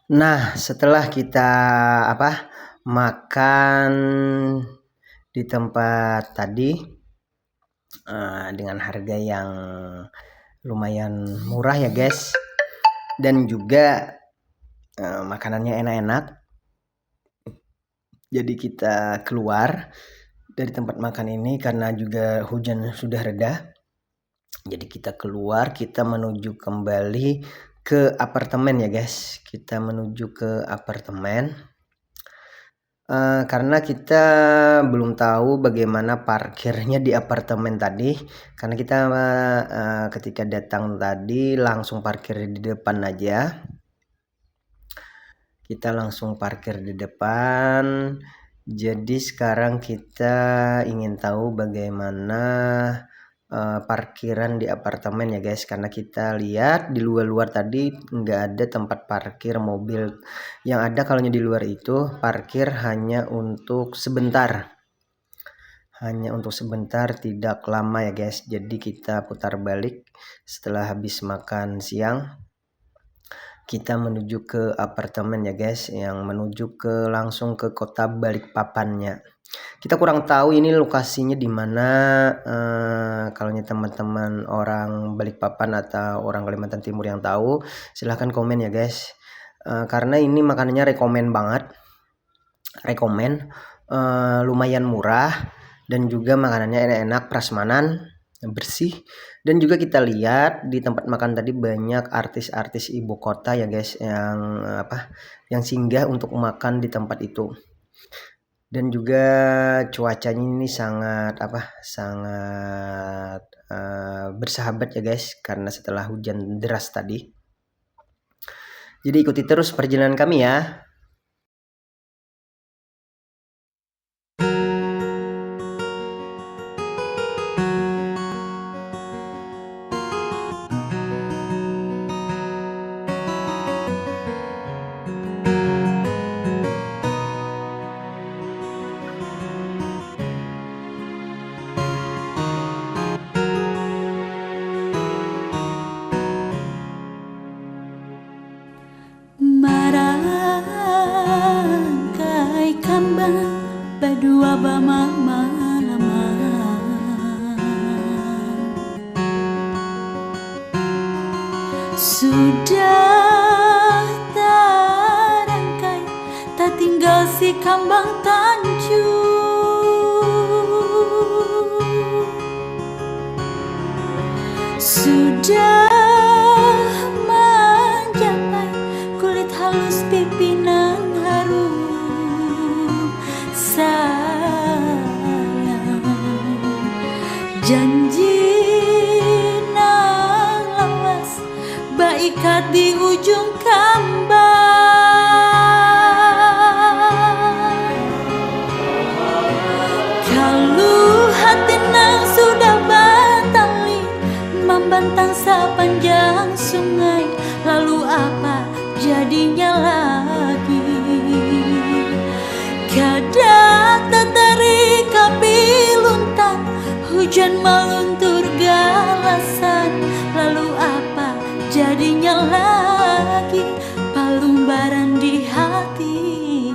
Nah, setelah kita makan di tempat tadi dengan harga yang lumayan murah ya guys, dan juga makanannya enak-enak. Jadi kita keluar dari tempat makan ini karena juga hujan sudah reda. Jadi kita keluar, kita menuju kembali ke apartemen ya guys. Kita menuju ke apartemen karena kita belum tahu bagaimana parkirnya di apartemen tadi. Karena kita ketika datang tadi langsung parkir di depan aja. Kita langsung parkir di depan. Jadi sekarang kita ingin tahu bagaimana parkiran di apartemen ya guys, karena kita lihat di luar tadi nggak ada tempat parkir mobil. Yang ada kalau di luar itu parkir hanya untuk sebentar, tidak lama ya guys. Jadi kita putar balik setelah habis makan siang, kita menuju ke apartemen ya guys, yang menuju ke langsung ke kota Balikpapannya. Kita kurang tahu ini lokasinya di mana. Kalau teman-teman orang Balikpapan atau orang Kalimantan Timur yang tahu, silahkan komen ya guys. Karena ini makanannya rekomen banget, lumayan murah dan juga makanannya enak-enak, prasmanan, bersih. Dan juga kita lihat di tempat makan tadi banyak artis-artis ibu kota ya guys, yang singgah untuk makan di tempat itu. Dan juga cuacanya ini sangat bersahabat ya guys, karena setelah hujan deras tadi. Jadi ikuti terus perjalanan kami ya. Marangkai kambang berdua bama sudah terangkai, tak tinggal si kambang tanjung. Sudah mencapai kulit halus pimpinan harum. Sayang, janji nang lawas baikat di ujung kambang. Kalau hati nang sudah batali membentang sepanjang sungai, lalu apa jadinya lagi? Kada tertarik kapi luntang, hujan meluntur galasan, lalu apa jadinya lagi? Palumbaran di hati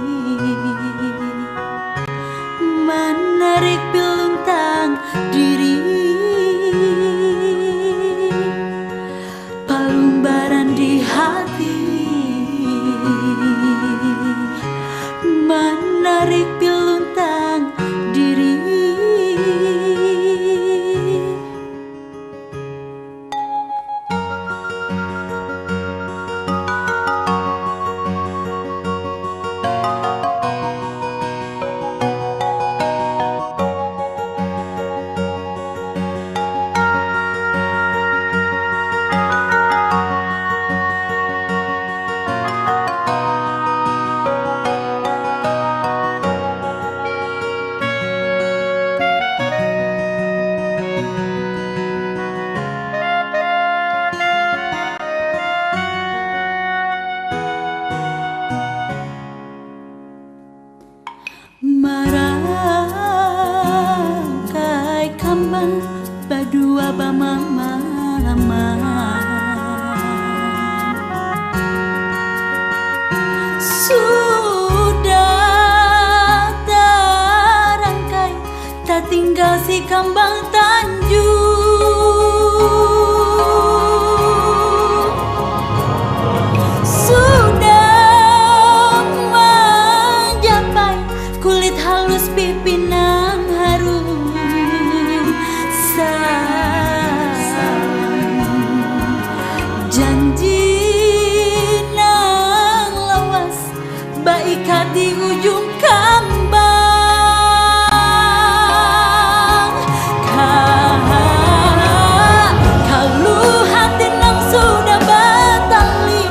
menarik piluntang diri, palumbaran di hati menarik piluntang diri. Marangkai kambang berdua bama Sudah terangkai, tak tinggal si kambang Tanjung. Sudah mencapai, kulit halus pipinang harum. Janji nang lawas, baikat di ujung kambang. Kalau hati nang sudah batali,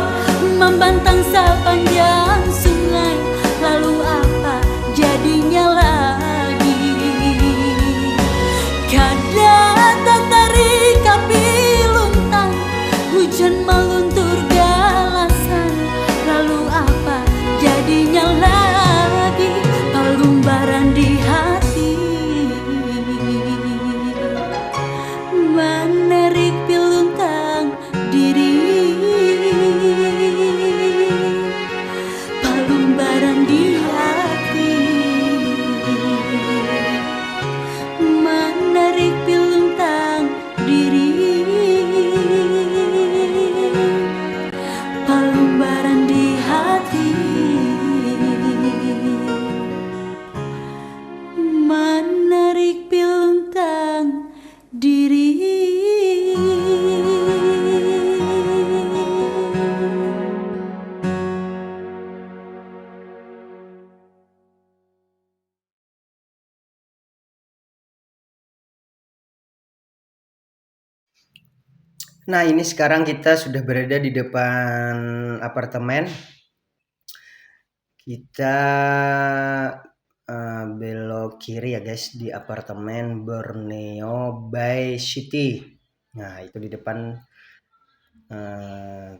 membantang sepanjang sungai, lalu apa jadinya lagi? Kadang tertarik api luntang, hujan meluntur galasan, lalu apa jadinya lagi? Pelumbaran di hati, menarik piluntang diri. Pelumbaran di hati, menarik piluntang diri. Pelumbaran di hati, menarik piluntang diri. Nah, ini sekarang kita sudah berada di depan apartemen. Kita belok kiri ya guys, di apartemen Borneo by City. Nah, itu di depan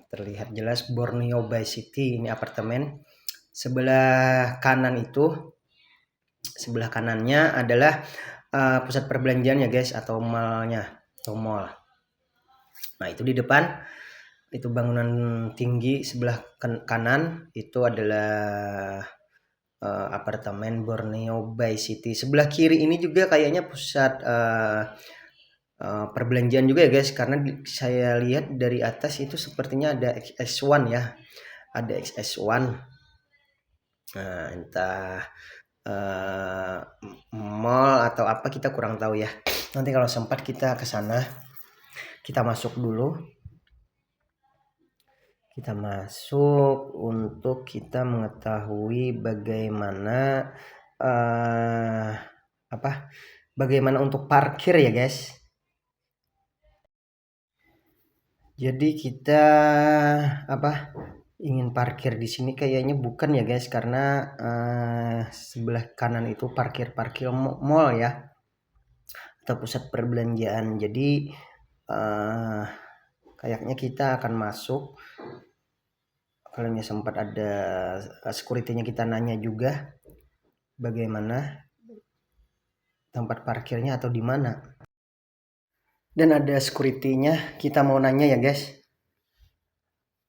terlihat jelas Borneo by City, ini apartemen. Sebelah kanan itu, sebelah kanannya adalah pusat perbelanjaan ya guys, atau mallnya, atau mall. Nah, itu di depan, itu bangunan tinggi sebelah kanan itu adalah apartemen Borneo by City. Sebelah kiri ini juga kayaknya pusat perbelanjaan juga ya guys, karena saya lihat dari atas itu sepertinya ada XS1 ya, ada XS1. Nah, entah mall atau apa, kita kurang tahu ya. Nanti kalau sempat kita ke sana. Kita masuk dulu. Kita masuk untuk kita mengetahui bagaimana bagaimana untuk parkir ya guys. Jadi kita ingin parkir di sini kayaknya bukan ya guys, karena sebelah kanan itu parkir mall ya, atau pusat perbelanjaan. Jadi kayaknya kita akan masuk. Kalau sempat ada security-nya, kita nanya juga bagaimana tempat parkirnya atau di mana. Dan ada security-nya, kita mau nanya ya guys.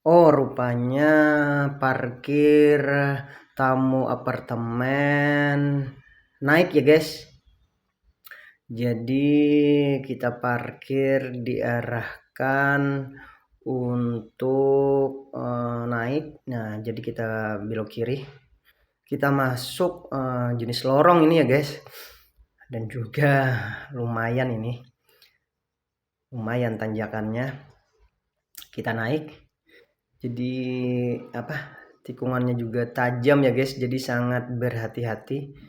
Oh, rupanya parkir tamu apartemen naik ya guys. Jadi kita parkir diarahkan untuk naik. Nah, jadi kita belok kiri, kita masuk jenis lorong ini ya guys, dan juga lumayan tanjakannya. Kita naik, jadi tikungannya juga tajam ya guys, jadi sangat berhati-hati.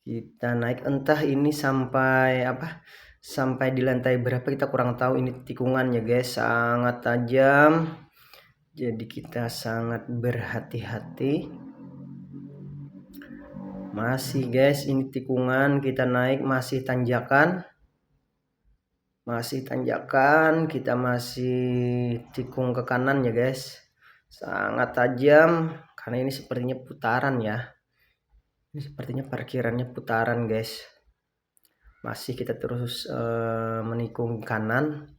Kita naik, entah ini sampai sampai di lantai berapa kita kurang tahu. Ini tikungannya guys sangat tajam, jadi kita sangat berhati-hati. Masih guys, ini tikungan, kita naik masih tanjakan, kita masih tikung ke kanan ya guys, sangat tajam karena ini sepertinya putaran ya. Ini sepertinya parkirannya putaran guys. Masih kita terus menikung kanan.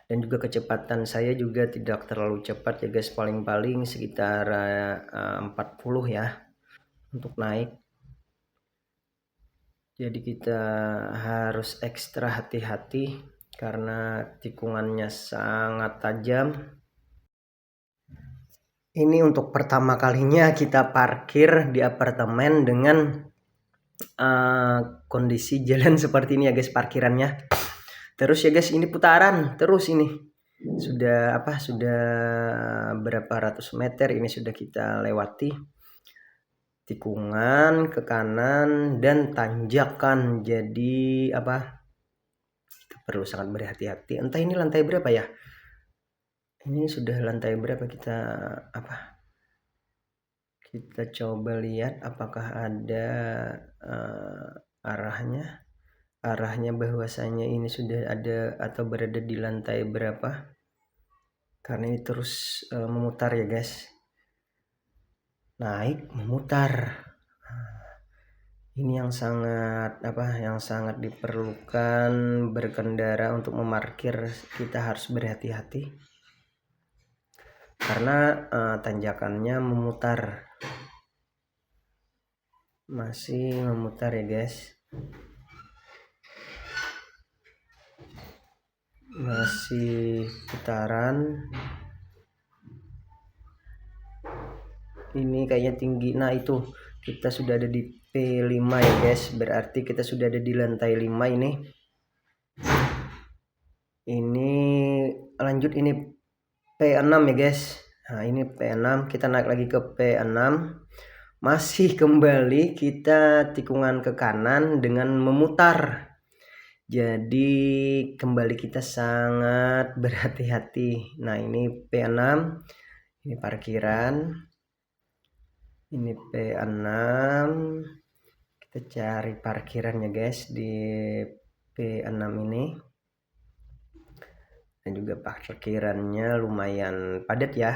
Dan juga kecepatan saya juga tidak terlalu cepat ya guys, paling-paling sekitar 40 ya untuk naik. Jadi kita harus ekstra hati-hati karena tikungannya sangat tajam. Ini untuk pertama kalinya kita parkir di apartemen dengan kondisi jalan seperti ini ya guys, parkirannya. Terus ya guys, ini putaran terus ini. Sudah berapa ratus meter ini sudah kita lewati. Tikungan ke kanan dan tanjakan. Jadi kita perlu sangat berhati-hati. Entah ini lantai berapa ya? Ini sudah lantai berapa, kita coba lihat apakah ada arahnya bahwasanya ini sudah ada atau berada di lantai berapa, karena ini terus memutar ya guys, naik memutar. Ini yang sangat diperlukan berkendara untuk memarkir. Kita harus berhati-hati karena tanjakannya memutar, masih memutar ya guys, masih putaran. Ini kayaknya tinggi. Nah itu kita sudah ada di P5 ya guys, berarti kita sudah ada di lantai 5 ini. Ini lanjut, ini P6 ya guys. Nah ini P6, kita naik lagi ke P6, masih kembali kita tikungan ke kanan dengan memutar. Jadi kembali kita sangat berhati-hati. Nah ini P6, ini parkiran, ini P6. Kita cari parkirannya guys di P6 ini. Dan juga parkirannya lumayan padat ya,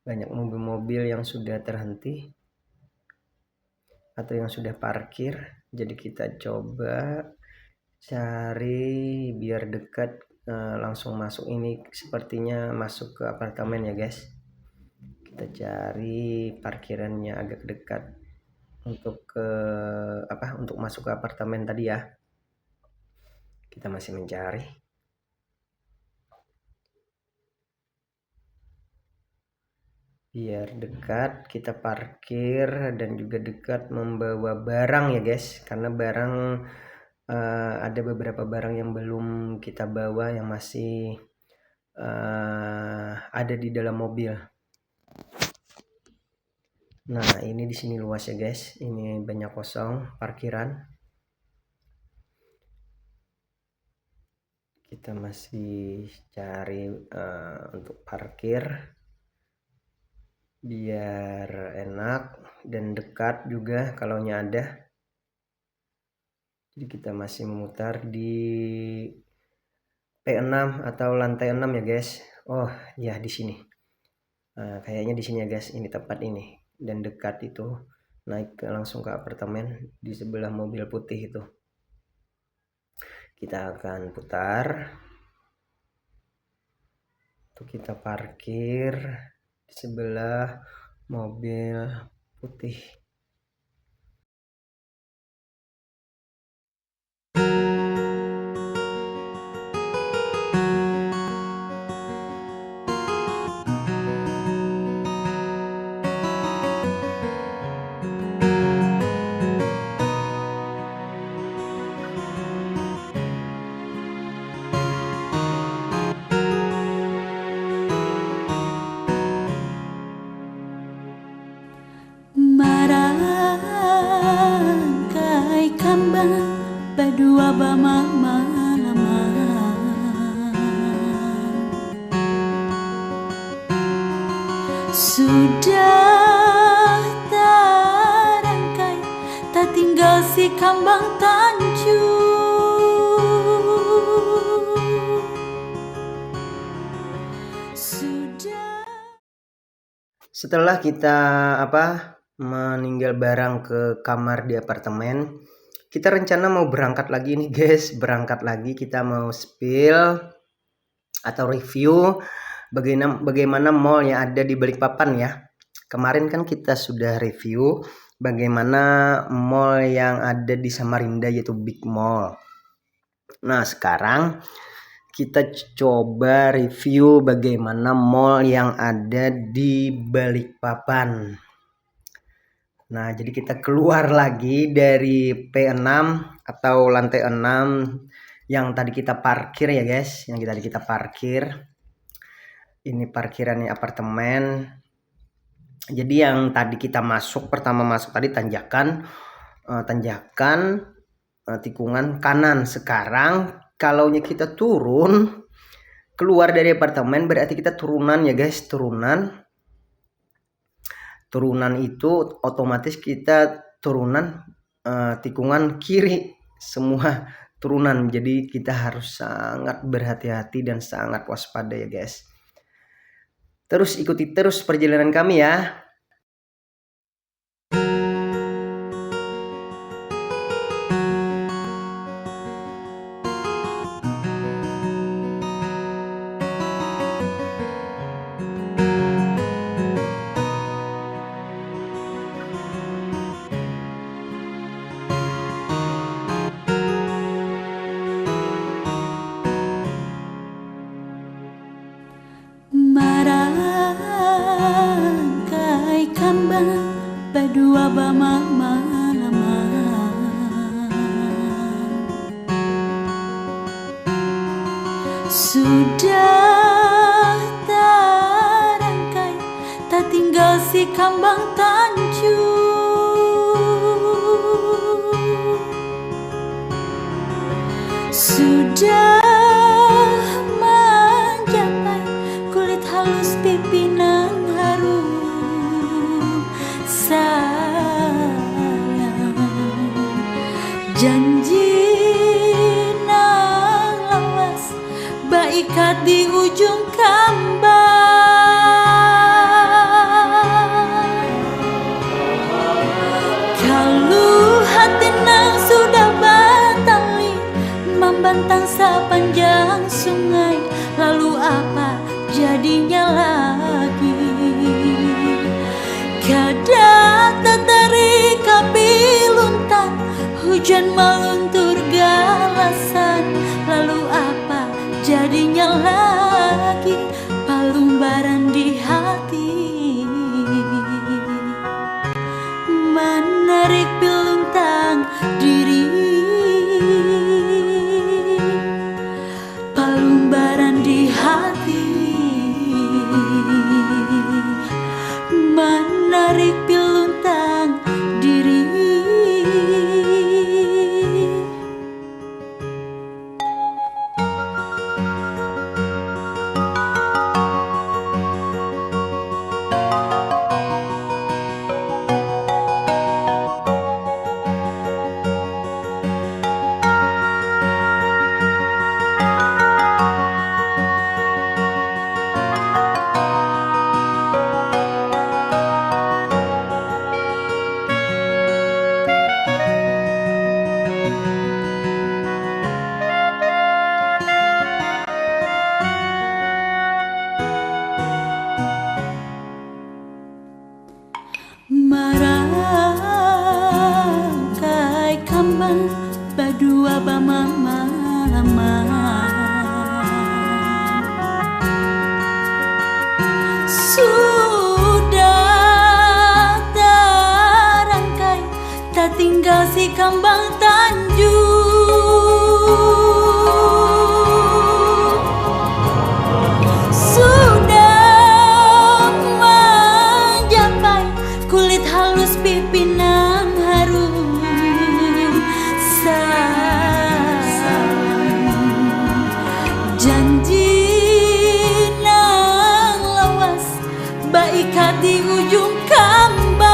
banyak mobil-mobil yang sudah terhenti atau yang sudah parkir. Jadi kita coba cari biar dekat, langsung masuk. Ini sepertinya masuk ke apartemen ya guys. Kita cari parkirannya agak dekat untuk untuk masuk ke apartemen tadi ya. Kita masih mencari. Biar dekat kita parkir dan juga dekat membawa barang ya guys, karena barang ada beberapa barang yang belum kita bawa, yang masih ada di dalam mobil. Nah ini di sini luas ya guys, ini banyak kosong parkiran. Kita masih cari untuk parkir biar enak dan dekat juga kalaunya ada. Jadi kita masih memutar di P6 atau lantai 6 ya guys. Oh ya di sini. Kayaknya di sini ya guys, ini tepat ini, dan dekat itu, naik langsung ke apartemen di sebelah mobil putih itu. Kita akan putar untuk kita parkir di sebelah mobil putih. Marangkai kambang badua bamama sudah terangkai, tak tinggal si kambang tanjung. Setelah kita meninggal barang ke kamar di apartemen, kita rencana mau berangkat lagi nih guys, kita mau spill atau review bagaimana mall yang ada di Balikpapan ya. Kemarin kan kita sudah review bagaimana mall yang ada di Samarinda yaitu Big Mall. Nah, sekarang kita coba review bagaimana mall yang ada di Balikpapan. Nah, jadi kita keluar lagi dari P6 atau lantai 6 yang tadi kita parkir ya guys, Ini parkirannya apartemen. Jadi yang tadi kita pertama masuk tadi tanjakan tikungan kanan. Sekarang kalau kita turun keluar dari apartemen berarti kita turunan ya guys, turunan itu otomatis kita turunan tikungan kiri semua turunan. Jadi kita harus sangat berhati-hati dan sangat waspada ya guys. Terus ikuti terus perjalanan kami ya. Marangkai kambang badua bama lama sudah terangkai tak tinggal si kambang tanjung sudah mencapai kulit halus pimpinan harum sayang janji nang lawas baikat di ujung kambang kalau hati nang sudah batali membantang sepanjang sungai lalu apa jadinya lagi kada tertarik api luntang hujan meluntur galasan lalu apa jadinya lagi palumbaran di hati menarik piluntang diri palumbaran di hati menarik piluntang diri. Marangkai kambang badua bama lama sudah terangkai tak tinggal si kambang tanjung sudah mencapai kulit halus pimpinan harum sayang janji nang lawas baikat di ujung kambang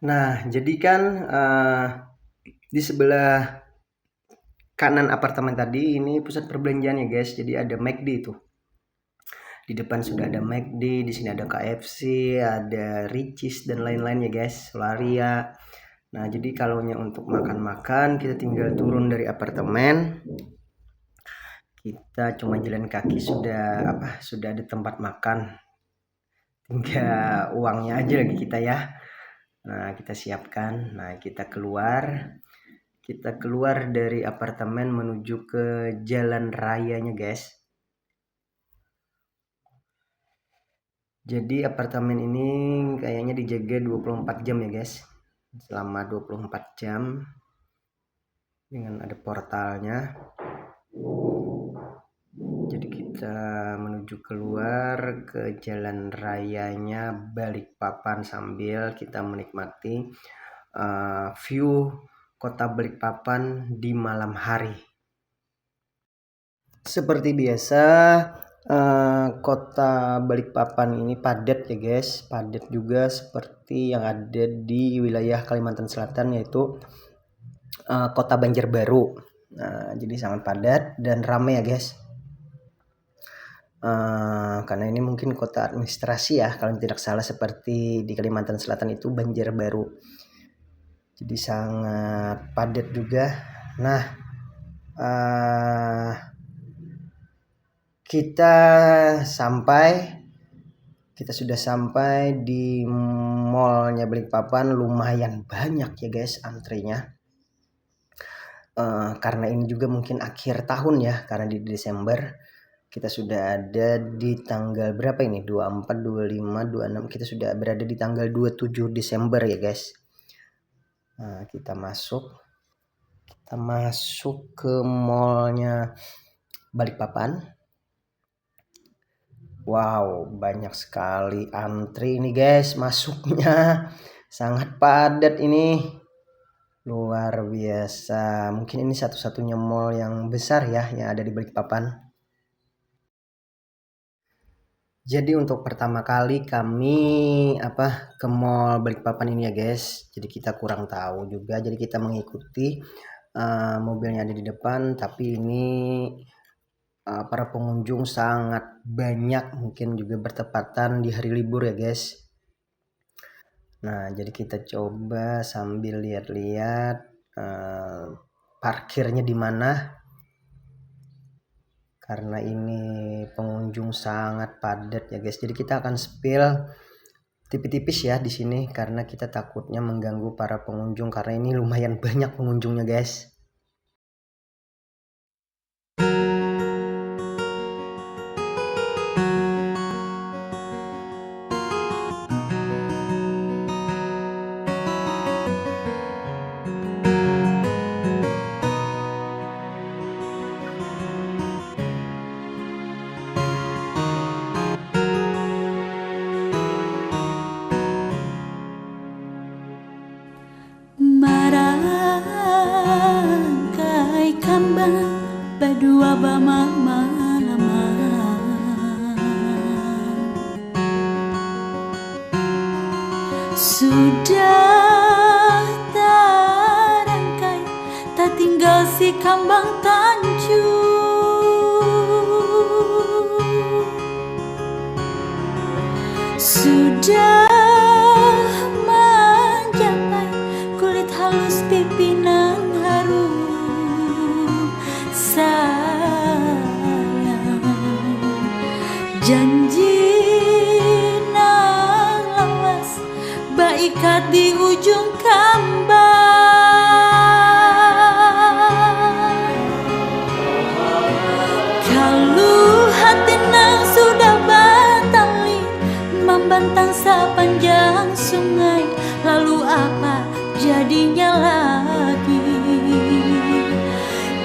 Nah, jadi kan di sebelah kanan apartemen tadi ini pusat perbelanjaan ya guys. Jadi ada McD itu. Di depan sudah ada McD, di sini ada KFC, ada Ricis dan lain-lain ya guys, Solaria. Nah, jadi kalau untuk makan-makan kita tinggal turun dari apartemen. Kita cuma jalan kaki sudah ada tempat makan. Tinggal uangnya aja lagi kita ya. Nah, kita siapkan. Nah, kita keluar dari apartemen menuju ke jalan rayanya guys. Jadi apartemen ini kayaknya dijaga 24 jam ya guys. Selama 24 jam dengan ada portalnya. Jadi kita menuju keluar ke jalan rayanya Balikpapan sambil kita menikmati view kota Balikpapan di malam hari. Seperti biasa kota Balikpapan ini padat ya guys, padat juga seperti yang ada di wilayah Kalimantan Selatan, yaitu kota Banjarbaru. Nah, jadi sangat padat dan ramai ya guys. Karena ini mungkin kota administrasi ya, kalau tidak salah, seperti di Kalimantan Selatan itu Banjarbaru. Jadi sangat padat juga. Nah, kita sudah sampai di mallnya Balikpapan. Lumayan banyak ya guys antrenya. Karena ini juga mungkin akhir tahun ya, karena di Desember. Kita sudah ada di tanggal berapa ini? 24, 25, 26. Kita sudah berada di tanggal 27 Desember ya guys. Nah, kita masuk ke mallnya Balikpapan. Wow, banyak sekali antri ini guys masuknya. Sangat padat ini. Luar biasa. Mungkin ini satu-satunya mall yang besar ya yang ada di Balikpapan. Jadi untuk pertama kali kami ke mall Balikpapan ini ya guys. Jadi kita kurang tahu juga. Jadi kita mengikuti mobilnya ada di depan, tapi ini para pengunjung sangat banyak, mungkin juga bertepatan di hari libur ya guys. Nah, jadi kita coba sambil lihat-lihat parkirnya di mana, karena ini pengunjung sangat padat ya guys. Jadi kita akan spill tipis-tipis ya di sini karena kita takutnya mengganggu para pengunjung, karena ini lumayan banyak pengunjungnya guys. Marangkai kambang badua bama sudah terangkai, tak tinggal si kambang tanjung. Sudah mencapai kulit halus pimpinan harum. Sayang janji nang lawas baikat di ujung kambang. Kalau hati nang sudah batali membentang sepanjang sungai, lalu apa jadinya lagi?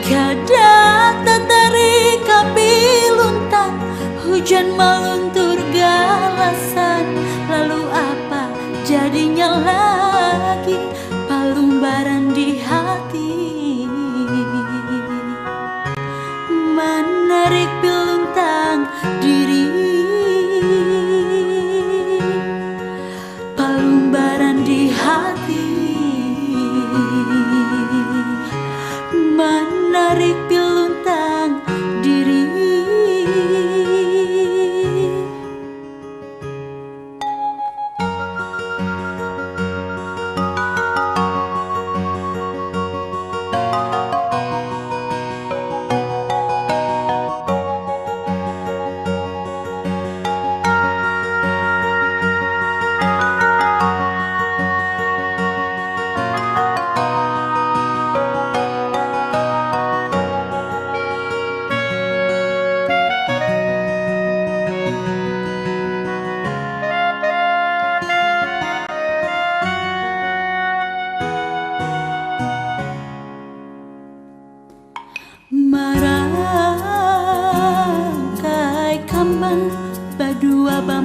Kadang tertarik api luntang, hujan meluntur galasan, lalu apa jadinya lagi? Palumbaran di hati menarik piluntang diri. Palumbaran di hati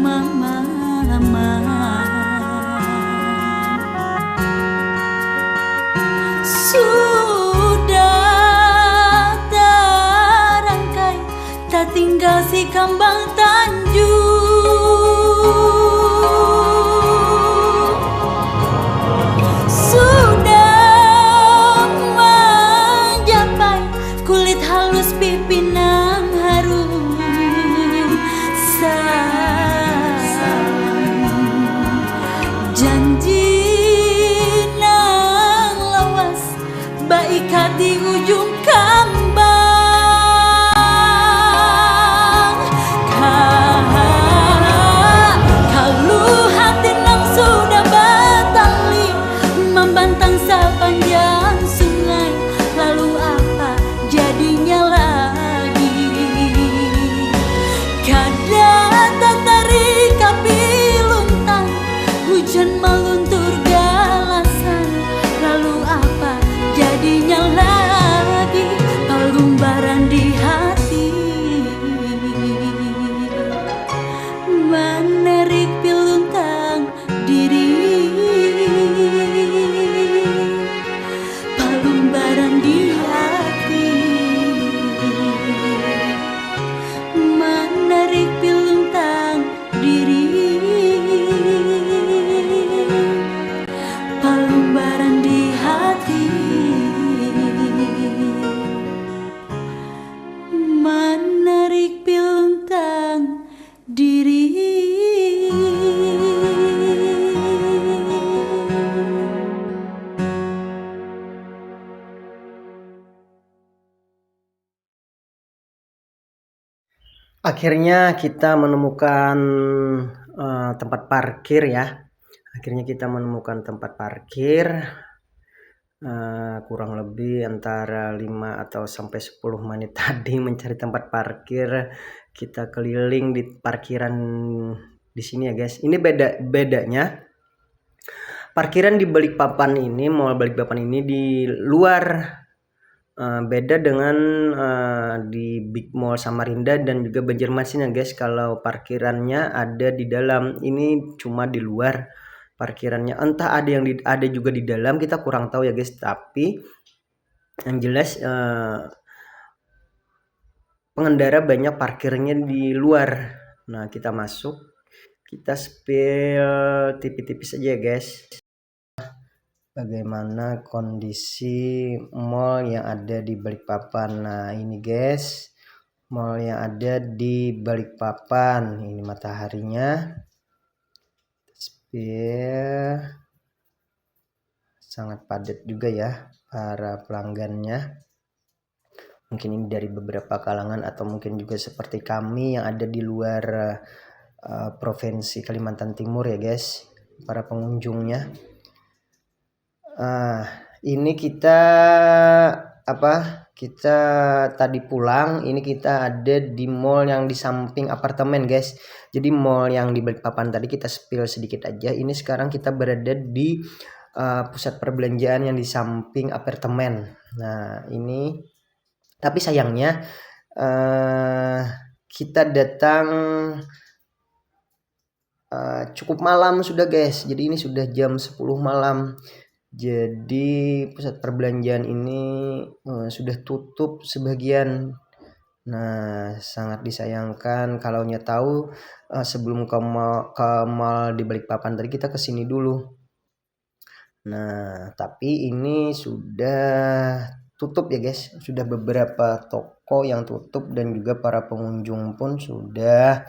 mama. Sudah terangkai, tak tinggal si kambang Tanjung. Sudah mencapai kulit halus pipinang harum. Janji nang lawas baikat di ujung kambang. Kalau hati nang sudah batali membantang sepanjang sungai, lalu apa jadinya lagi? Kada tertarik api luntang, hujan meluntur galasan, lalu apa jadinya lagi? Palumbaran di hati menarik piluntang diri. Palumbaran di hati menarik piluntang diri. Palumbaran di hati menarik piluntang diri. Akhirnya kita menemukan tempat parkir ya. Akhirnya kita menemukan tempat parkir, kurang lebih antara 5 atau sampai 10 menit tadi mencari tempat parkir. Kita keliling di parkiran di sini ya guys. Ini bedanya parkiran di Balikpapan ini, Mall Balikpapan ini di luar, beda dengan di Big Mall Samarinda dan juga Banjarmasin ya guys. Kalau parkirannya ada di dalam, ini cuma di luar parkirannya. Entah ada yang ada juga di dalam, kita kurang tahu ya guys. Tapi yang jelas pengendara banyak parkirnya di luar. Nah, kita masuk, kita spill tipis-tipis aja ya guys, bagaimana kondisi mall yang ada di Balikpapan. Nah, ini guys, mall yang ada di Balikpapan. Ini mataharinya. Spill. Sangat padat juga ya para pelanggannya. Mungkin ini dari beberapa kalangan atau mungkin juga seperti kami yang ada di luar provinsi Kalimantan Timur ya guys, para pengunjungnya. Ini kita kita tadi pulang, ini kita ada di mall yang di samping apartemen guys. Jadi mall yang di Balikpapan tadi kita spill sedikit aja. Ini sekarang kita berada di pusat perbelanjaan yang di samping apartemen. Nah, ini tapi sayangnya kita datang cukup malam sudah guys. Jadi ini sudah jam 10 malam. Jadi pusat perbelanjaan ini sudah tutup sebagian. Nah, sangat disayangkan. Kalau tahu sebelum ke mall di Balikpapan tadi kita kesini dulu. Nah, tapi ini sudah tutup ya guys. Sudah beberapa toko yang tutup dan juga para pengunjung pun sudah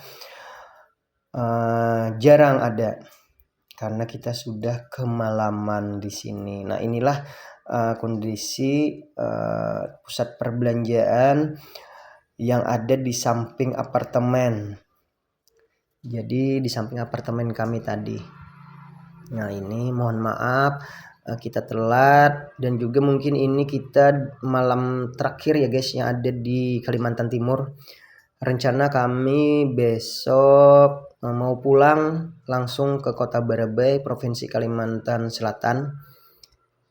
jarang ada karena kita sudah kemalaman di sini. Nah, inilah kondisi pusat perbelanjaan yang ada di samping apartemen. Jadi di samping apartemen kami tadi. Nah, ini mohon maaf kita telat dan juga mungkin ini kita malam terakhir ya guys yang ada di Kalimantan Timur. Rencana kami besok mau pulang langsung ke Kota Barabai, Provinsi Kalimantan Selatan.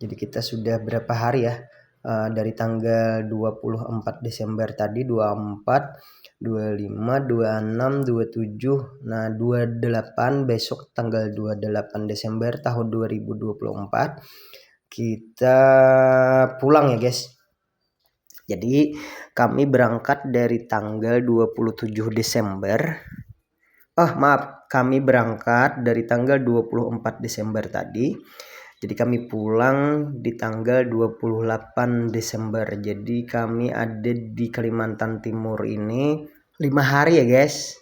Jadi kita sudah berapa hari ya dari tanggal 24 Desember tadi, 24, 25, 26, 27, nah 28 besok tanggal 28 Desember tahun 2024 kita pulang ya guys. Jadi kami berangkat dari tanggal 27 Desember. Kami berangkat dari tanggal 24 Desember tadi. Jadi kami pulang di tanggal 28 Desember. Jadi kami ada di Kalimantan Timur ini 5 hari ya guys.